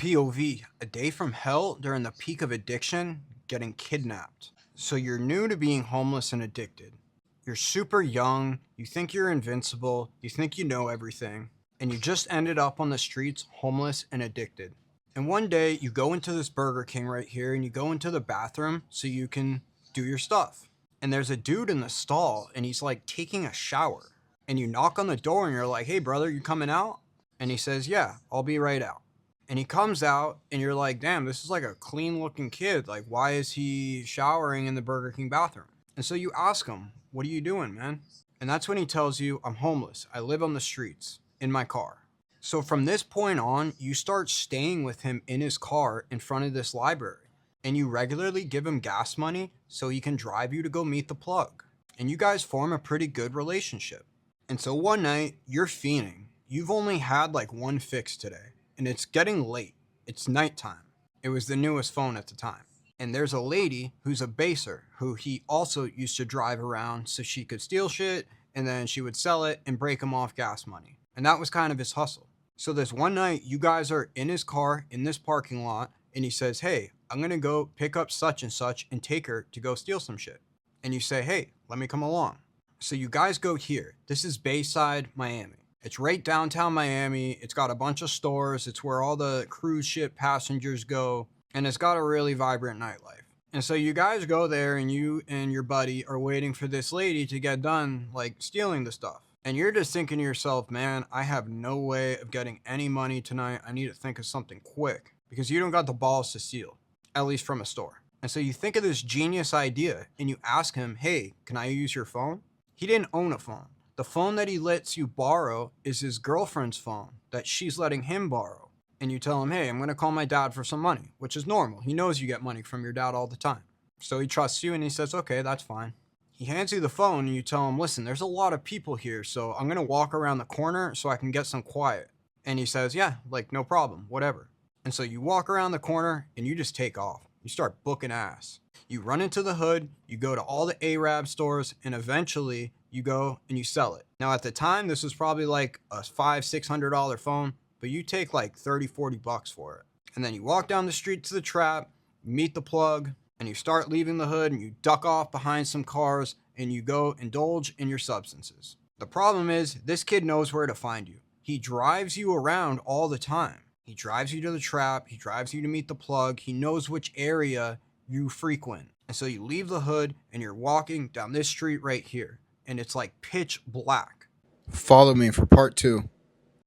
POV, a day from hell during the peak of addiction, getting kidnapped. So you're new to being homeless and addicted. You're super young, you think you're invincible, you think you know everything, and you just ended up on the streets homeless and addicted. And one day you go into this Burger King right here and you go into the bathroom so you can do your stuff. And there's a dude in the stall and he's like taking a shower. And you knock on the door and you're like, "Hey brother, you coming out?" And he says, "Yeah, I'll be right out." And he comes out and you're like, "Damn, this is like a clean looking kid. Like, why is he showering in the Burger King bathroom?" And so you ask him, "What are you doing, man?" And that's when he tells you, "I'm homeless. I live on the streets in my car." So from this point on, you start staying with him in his car in front of this library. And you regularly give him gas money so he can drive you to go meet the plug. And you guys form a pretty good relationship. And so one night, you're fiending. You've only had like one fix today. And it's getting late. It's nighttime. It was the newest phone at the time. And there's a lady who's a baser who he also used to drive around so she could steal shit and then she would sell it and break him off gas money. And that was kind of his hustle. So this one night, you guys are in his car in this parking lot and he says, "Hey, I'm going to go pick up such and take her to go steal some shit." And you say, "Hey, let me come along." So you guys go here. This is Bayside, Miami. It's right downtown Miami. It's got a bunch of stores. It's where all the cruise ship passengers go. And it's got a really vibrant nightlife. And so you guys go there and you and your buddy are waiting for this lady to get done, like stealing the stuff. And you're just thinking to yourself, "Man, I have no way of getting any money tonight. I need to think of something quick." Because you don't got the balls to steal, at least from a store. And so you think of this genius idea and you ask him, "Hey, can I use your phone?" He didn't own a phone. The phone that he lets you borrow is his girlfriend's phone that she's letting him borrow. And you tell him, "Hey, I'm going to call my dad for some money," which is normal. He knows you get money from your dad all the time. So he trusts you and he says, "Okay, that's fine." He hands you the phone and you tell him, "Listen, there's a lot of people here, so I'm going to walk around the corner so I can get some quiet." And he says, "Yeah, like no problem, whatever." And so you walk around the corner and you just take off. You start booking ass. You run into the hood, you go to all the Arab stores, and eventually you go and you sell it. Now at the time, this was probably like a $500-$600 phone, but you take like $30-$40 for it. And then you walk down the street to the trap, meet the plug, and you start leaving the hood and you duck off behind some cars and you go indulge in your substances. The problem is this kid knows where to find you. He drives you around all the time. He drives you to the trap. He drives you to meet the plug. He knows which area you frequent. And so you leave the hood and you're walking down this street right here. And it's like pitch black. Follow me for part 2.